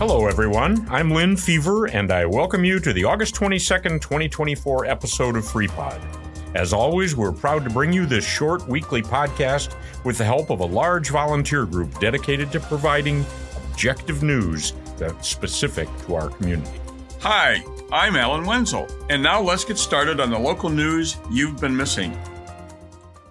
Hello, everyone. I'm Lynn Fever, and I welcome you to the August 22nd, 2024 episode of FreePod. As always, we're proud to bring you this short weekly podcast with the help of a large volunteer group dedicated to providing objective news that's specific to our community. Hi, I'm Alan Wenzel, and now let's get started on the local news you've been missing.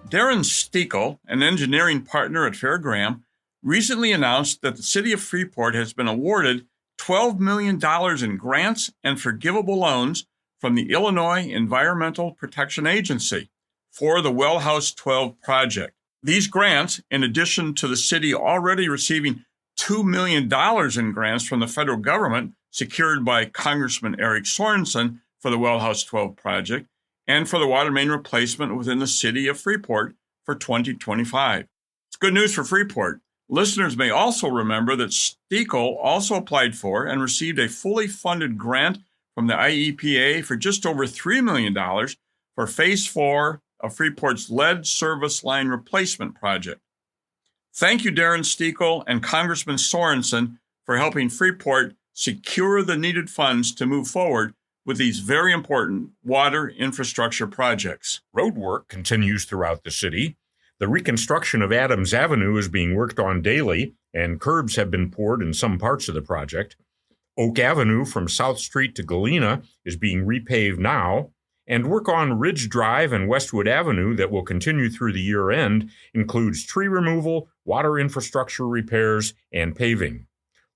Darren Stiekel, an engineering partner at Fair Graham, recently announced that the city of Freeport has been awarded $12 million in grants and forgivable loans from the Illinois Environmental Protection Agency for the Well House 12 project. These grants, in addition to the city already receiving $2 million in grants from the federal government secured by Congressman Eric Sorensen for the Well House 12 project and for the water main replacement within the city of Freeport for 2025. It's good news for Freeport. Listeners may also remember that Stiekel also applied for and received a fully funded grant from the IEPA for just over $3 million for Phase 4 of Freeport's lead service line replacement project. Thank you, Darren Stiekel and Congressman Sorensen, for helping Freeport secure the needed funds to move forward with these very important water infrastructure projects. Road work continues throughout the city. The reconstruction of Adams Avenue is being worked on daily, and curbs have been poured in some parts of the project. Oak Avenue from South Street to Galena is being repaved now, and work on Ridge Drive and Westwood Avenue that will continue through the year end includes tree removal, water infrastructure repairs, and paving.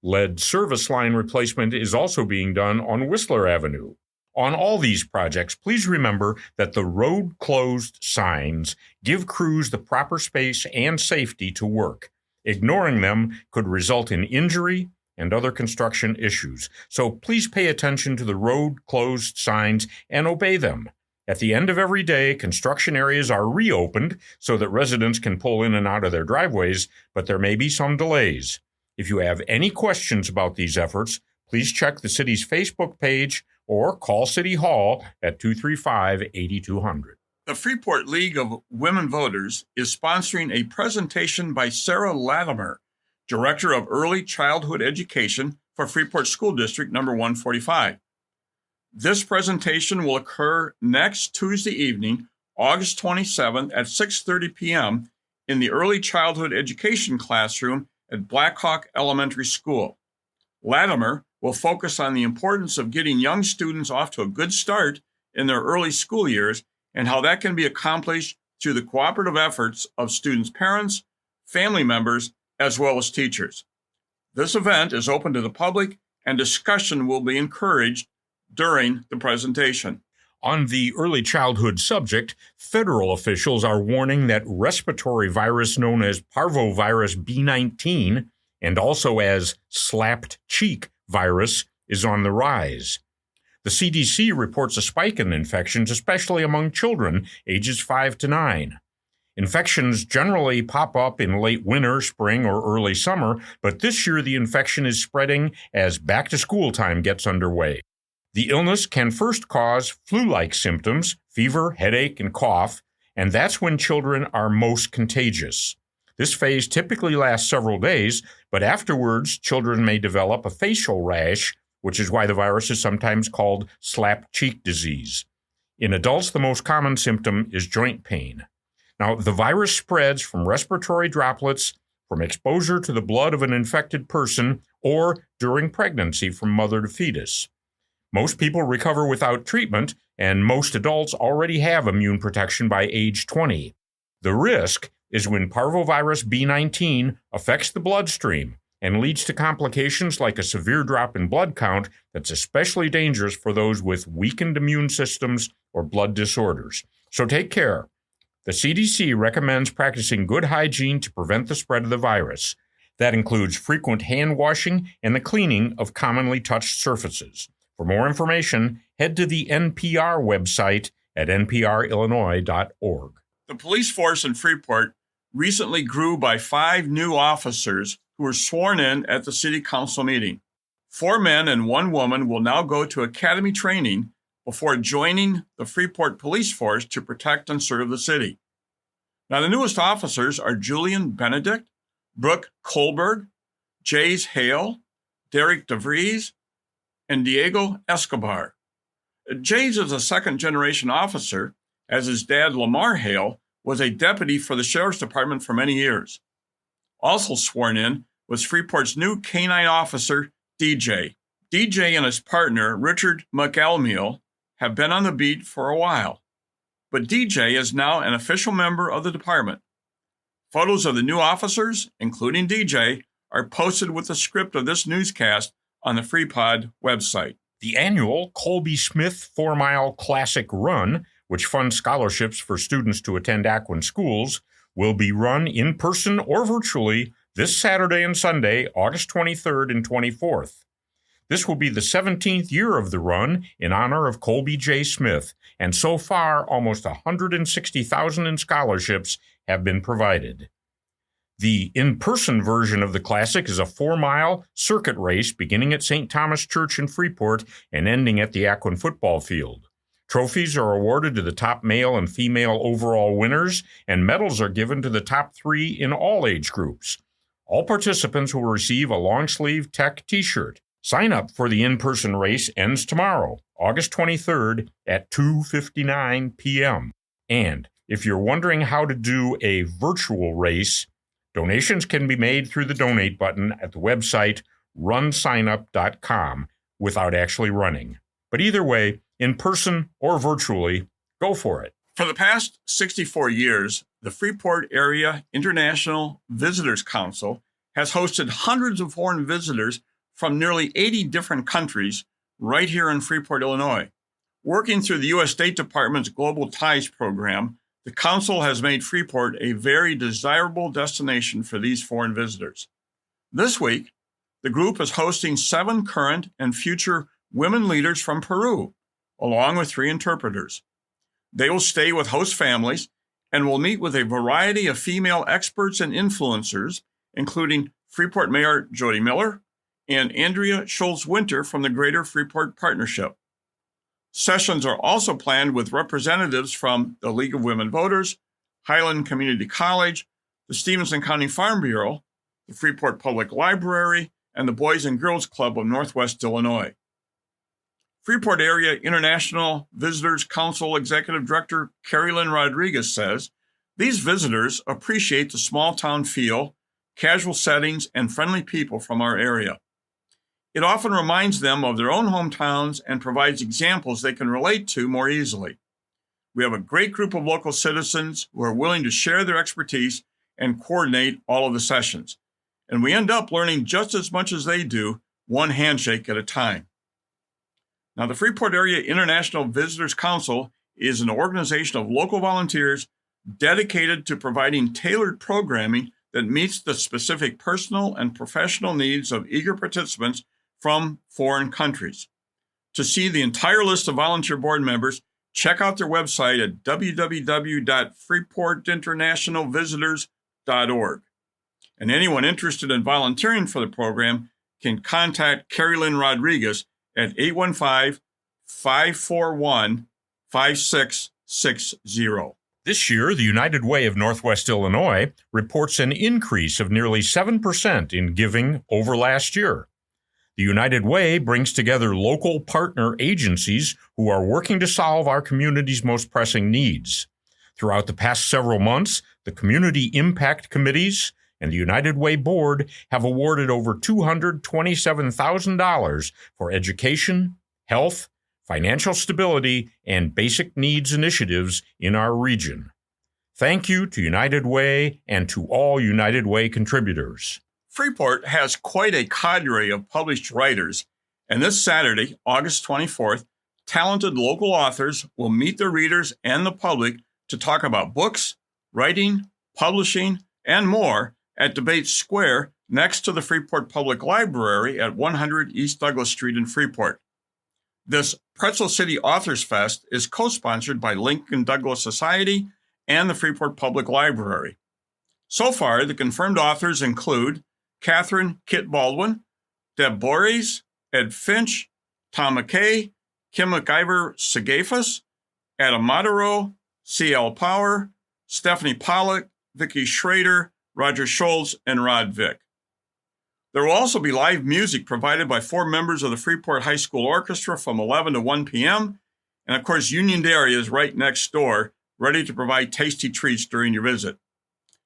Lead service line replacement is also being done on Whistler Avenue. On all these projects, please remember that the road closed signs give crews the proper space and safety to work. Ignoring them could result in injury and other construction issues. So please pay attention to the road closed signs and obey them. At the end of every day, construction areas are reopened so that residents can pull in and out of their driveways, but there may be some delays. If you have any questions about these efforts, please check the city's Facebook page or call City Hall at 235-8200. The Freeport League of Women Voters is sponsoring a presentation by Sarah Latimer, Director of Early Childhood Education for Freeport School District number 145. This presentation will occur next Tuesday evening, August 27th at 6:30 p.m. in the Early Childhood Education classroom at Blackhawk Elementary School. Latimer will focus on the importance of getting young students off to a good start in their early school years and how that can be accomplished through the cooperative efforts of students' parents, family members, as well as teachers. This event is open to the public and discussion will be encouraged during the presentation. On the early childhood subject, federal officials are warning that respiratory virus known as parvovirus B19 and also as slapped cheek virus is on the rise. The CDC reports a spike in infections, especially among children ages 5 to 9. Infections generally pop up in late winter, spring, or early summer, but this year the infection is spreading as back-to-school time gets underway. The illness can first cause flu-like symptoms, fever, headache, and cough, and that's when children are most contagious. This phase typically lasts several days, but afterwards, children may develop a facial rash, which is why the virus is sometimes called slap cheek disease. In adults, the most common symptom is joint pain. Now, the virus spreads from respiratory droplets, from exposure to the blood of an infected person, or during pregnancy from mother to fetus. Most people recover without treatment, and most adults already have immune protection by age 20. The risk is when parvovirus B19 affects the bloodstream and leads to complications like a severe drop in blood count that's especially dangerous for those with weakened immune systems or blood disorders. So take care. The CDC recommends practicing good hygiene to prevent the spread of the virus. That includes frequent hand washing and the cleaning of commonly touched surfaces. For more information, head to the NPR website at nprillinois.org. The police force in Freeport recently grew by 5 new officers who were sworn in at the city council meeting. 4 men and 1 woman will now go to academy training before joining the Freeport police force to protect and serve the city. Now, the newest officers are Julian Benedict, Brooke Kohlberg, Jays Hale, Derek DeVries, and Diego Escobar. Jays is a second-generation officer, as his dad, Lamar Hale, was a deputy for the Sheriff's Department for many years. Also sworn in was Freeport's new canine officer, DJ. DJ and his partner, Richard McElmeal, have been on the beat for a while, but DJ is now an official member of the department. Photos of the new officers, including DJ, are posted with the script of this newscast on the FreePod website. The annual Colby Smith 4-mile Classic Run, which funds scholarships for students to attend Aquin schools, will be run in person or virtually this Saturday and Sunday, August 23rd and 24th. This will be the 17th year of the run in honor of Colby J. Smith, and so far almost $160,000 in scholarships have been provided. The in-person version of the Classic is a 4-mile circuit race beginning at St. Thomas Church in Freeport and ending at the Aquin football field. Trophies are awarded to the top male and female overall winners, and medals are given to the top 3 in all age groups. All participants will receive a long-sleeve tech t-shirt. Sign up for the in-person race ends tomorrow, August 23rd at 2:59 p.m. And if you're wondering how to do a virtual race, donations can be made through the donate button at the website runsignup.com without actually running. But either way, in person or virtually, go for it. For the past 64 years, the Freeport Area International Visitors Council has hosted hundreds of foreign visitors from nearly 80 different countries right here in Freeport, Illinois. Working through the U.S. State Department's Global Ties program, the Council has made Freeport a very desirable destination for these foreign visitors. This week, the group is hosting 7 current and future women leaders from Peru, along with 3 interpreters. They will stay with host families and will meet with a variety of female experts and influencers, including Freeport Mayor Jody Miller and Andrea Schultz-Winter from the Greater Freeport Partnership. Sessions are also planned with representatives from the League of Women Voters, Highland Community College, the Stevenson County Farm Bureau, the Freeport Public Library, and the Boys and Girls Club of Northwest Illinois. Freeport Area International Visitors Council Executive Director Carrie Lynn Rodriguez says, "These visitors appreciate the small town feel, casual settings, and friendly people from our area. It often reminds them of their own hometowns and provides examples they can relate to more easily. We have a great group of local citizens who are willing to share their expertise and coordinate all of the sessions. And we end up learning just as much as they do, one handshake at a time." Now, the Freeport Area International Visitors Council is an organization of local volunteers dedicated to providing tailored programming that meets the specific personal and professional needs of eager participants from foreign countries. To see the entire list of volunteer board members, check out their website at www.freeportinternationalvisitors.org. And anyone interested in volunteering for the program can contact Carrie Lynn Rodriguez at 815-541-5660. This year, the United Way of Northwest Illinois reports an increase of nearly 7% in giving over last year. The United Way brings together local partner agencies who are working to solve our community's most pressing needs. Throughout the past several months, the Community Impact Committees and the United Way Board have awarded over $227,000 for education, health, financial stability, and basic needs initiatives in our region. Thank you to United Way and to all United Way contributors. Freeport has quite a cadre of published writers, and this Saturday, August 24th, talented local authors will meet their readers and the public to talk about books, writing, publishing, and more at Debate Square next to the Freeport Public Library at 100 East Douglas Street in Freeport. This Pretzel City Authors Fest is co-sponsored by Lincoln Douglas Society and the Freeport Public Library. So far, the confirmed authors include Catherine Kit Baldwin, Deb Borges, Ed Finch, Tom McKay, Kim McIver Sagafas, Adam Modero, C.L. Power, Stephanie Pollock, Vicki Schrader, Roger Schultz, and Rod Vick. There will also be live music provided by 4 members of the Freeport High School Orchestra from 11 to 1 p.m. And of course, Union Dairy is right next door, ready to provide tasty treats during your visit.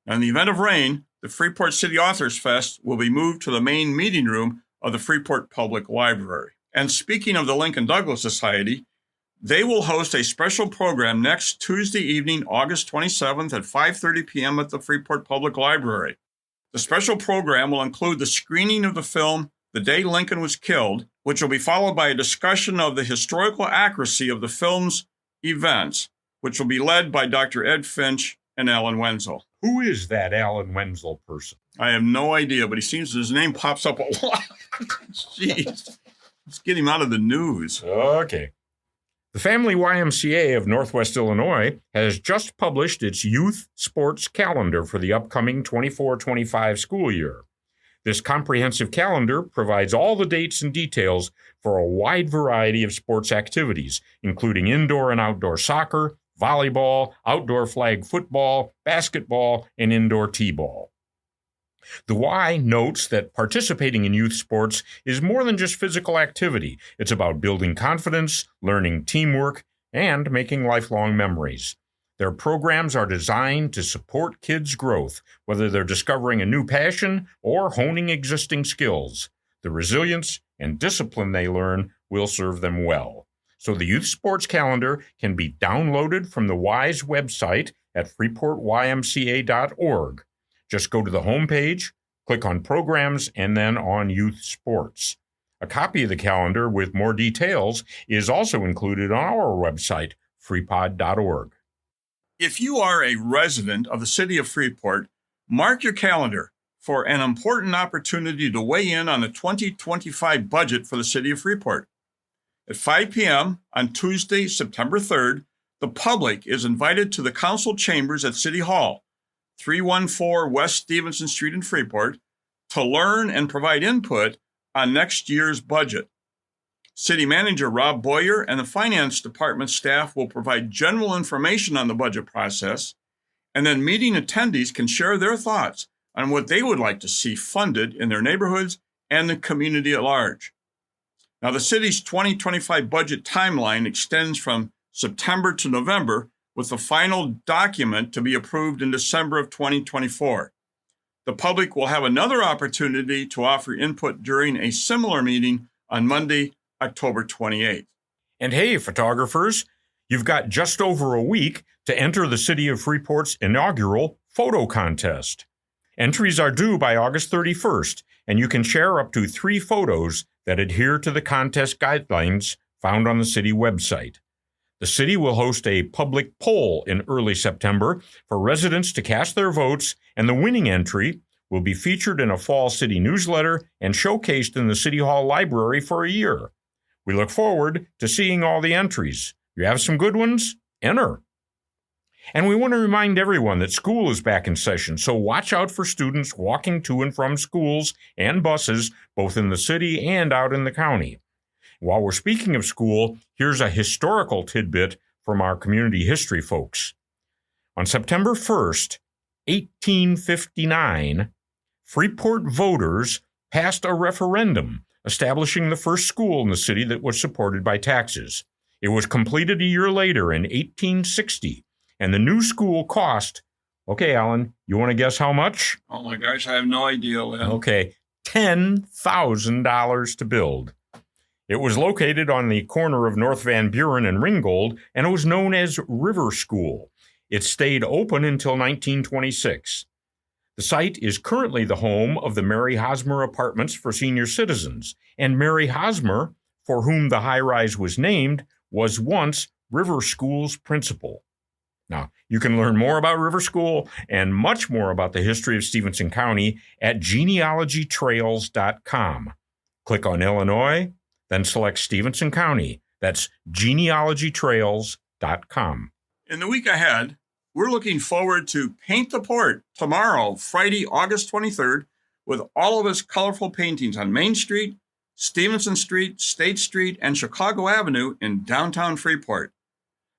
Now, in the event of rain, the Freeport City Authors Fest will be moved to the main meeting room of the Freeport Public Library. And speaking of the Lincoln Douglas Society, they will host a special program next Tuesday evening, August 27th at 5:30 p.m. at the Freeport Public Library. The special program will include the screening of the film The Day Lincoln Was Killed, which will be followed by a discussion of the historical accuracy of the film's events, which will be led by Dr. Ed Finch and Alan Wenzel. Who is that Alan Wenzel person? I have no idea, but his name pops up a lot. Jeez. Let's get him out of the news. Okay. The Family YMCA of Northwest Illinois has just published its youth sports calendar for the upcoming 24-25 school year. This comprehensive calendar provides all the dates and details for a wide variety of sports activities, including indoor and outdoor soccer, volleyball, outdoor flag football, basketball, and indoor t-ball. The Y notes that participating in youth sports is more than just physical activity. It's about building confidence, learning teamwork, and making lifelong memories. Their programs are designed to support kids' growth, whether they're discovering a new passion or honing existing skills. The resilience and discipline they learn will serve them well. So the youth sports calendar can be downloaded from the Y's website at freeportymca.org. Just go to the homepage, click on Programs, and then on Youth Sports. A copy of the calendar with more details is also included on our website, freepod.org. If you are a resident of the city of Freeport, mark your calendar for an important opportunity to weigh in on the 2025 budget for the city of Freeport. At 5 p.m. on Tuesday, September 3rd, the public is invited to the council chambers at City Hall, 314 West Stevenson Street in Freeport, to learn and provide input on next year's budget. City Manager Rob Boyer and the Finance Department staff will provide general information on the budget process, and then meeting attendees can share their thoughts on what they would like to see funded in their neighborhoods and the community at large. Now, the city's 2025 budget timeline extends from September to November, with the final document to be approved in December of 2024. The public will have another opportunity to offer input during a similar meeting on Monday, October 28th. And hey, photographers, you've got just over a week to enter the City of Freeport's inaugural photo contest. Entries are due by August 31st, and you can share up to 3 photos that adhere to the contest guidelines found on the city website. The city will host a public poll in early September for residents to cast their votes, and the winning entry will be featured in a fall city newsletter and showcased in the City Hall Library for a year. We look forward to seeing all the entries. You have some good ones? Enter. And we want to remind everyone that school is back in session, so watch out for students walking to and from schools and buses, both in the city and out in the county. While we're speaking of school, here's a historical tidbit from our community history folks. On September 1st, 1859, Freeport voters passed a referendum establishing the first school in the city that was supported by taxes. It was completed a year later in 1860, and the new school cost, okay, Alan, you want to guess how much? Oh my gosh, I have no idea, Lynn. Okay, $10,000 to build. It was located on the corner of North Van Buren and Ringgold, and it was known as River School. It stayed open until 1926. The site is currently the home of the Mary Hosmer Apartments for senior citizens, and Mary Hosmer, for whom the high-rise was named, was once River School's principal. Now, you can learn more about River School and much more about the history of Stevenson County at genealogytrails.com. Click on Illinois, then select Stevenson County. That's genealogytrails.com. In the week ahead, we're looking forward to Paint the Port tomorrow, Friday, August 23rd, with all of its colorful paintings on Main Street, Stevenson Street, State Street, and Chicago Avenue in downtown Freeport.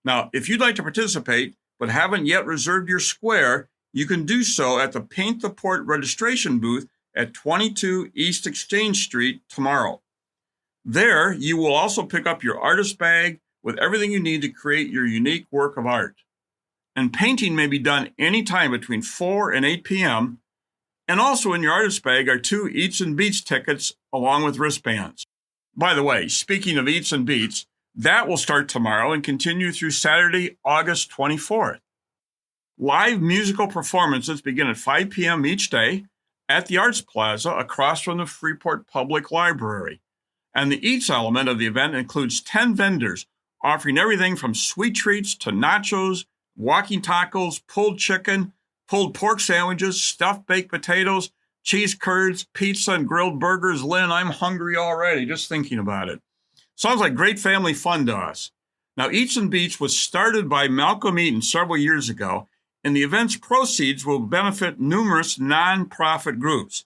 Now, if you'd like to participate but haven't yet reserved your square, you can do so at the Paint the Port registration booth at 22 East Exchange Street tomorrow. There, you will also pick up your artist bag with everything you need to create your unique work of art. And painting may be done anytime between 4 and 8 p.m., and also in your artist bag are 2 Eats and Beats tickets along with wristbands. By the way, speaking of Eats and Beats, that will start tomorrow and continue through Saturday, August 24th. Live musical performances begin at 5 p.m. each day at the Arts Plaza across from the Freeport Public Library. And the Eats element of the event includes 10 vendors offering everything from sweet treats to nachos, walking tacos, pulled chicken, pulled pork sandwiches, stuffed baked potatoes, cheese curds, pizza, and grilled burgers. Lynn, I'm hungry already just thinking about it. Sounds like great family fun to us. Now, Eats and Beats was started by Malcolm Eaton several years ago, and the event's proceeds will benefit numerous nonprofit groups.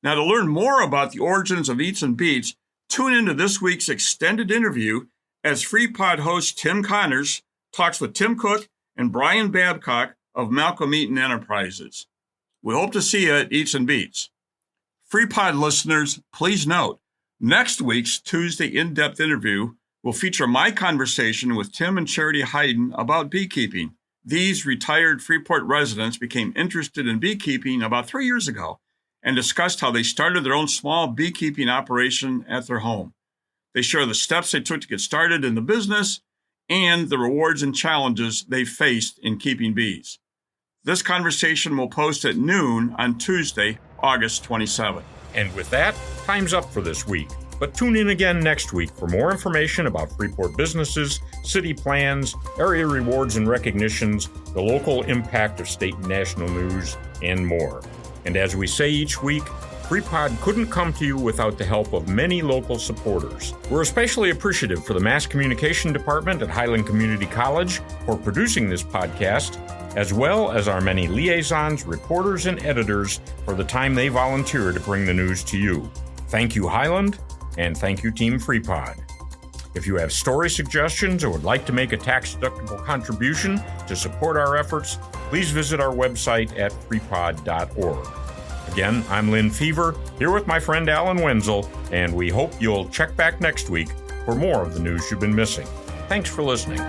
Now, to learn more about the origins of Eats and Beats, tune into this week's extended interview as FreePod host Tim Connors talks with Tim Cook and Brian Babcock of Malcolm Eaton Enterprises. We hope to see you at Eats and Beats. FreePod listeners, please note, next week's Tuesday in-depth interview will feature my conversation with Tim and Charity Hayden about beekeeping. These retired Freeport residents became interested in beekeeping about 3 years ago and discussed how they started their own small beekeeping operation at their home. They share the steps they took to get started in the business and the rewards and challenges they faced in keeping bees. This conversation will post at noon on Tuesday, August 27th. And with that, time's up for this week. But tune in again next week for more information about Freeport businesses, city plans, area rewards and recognitions, the local impact of state and national news, and more. And as we say each week, FreePod couldn't come to you without the help of many local supporters. We're especially appreciative for the Mass Communication Department at Highland Community College for producing this podcast, as well as our many liaisons, reporters, and editors for the time they volunteer to bring the news to you. Thank you, Highland, and thank you, Team FreePod. If you have story suggestions or would like to make a tax-deductible contribution to support our efforts, please visit our website at freepod.org. Again, I'm Lynn Fever, here with my friend Alan Wenzel, and we hope you'll check back next week for more of the news you've been missing. Thanks for listening.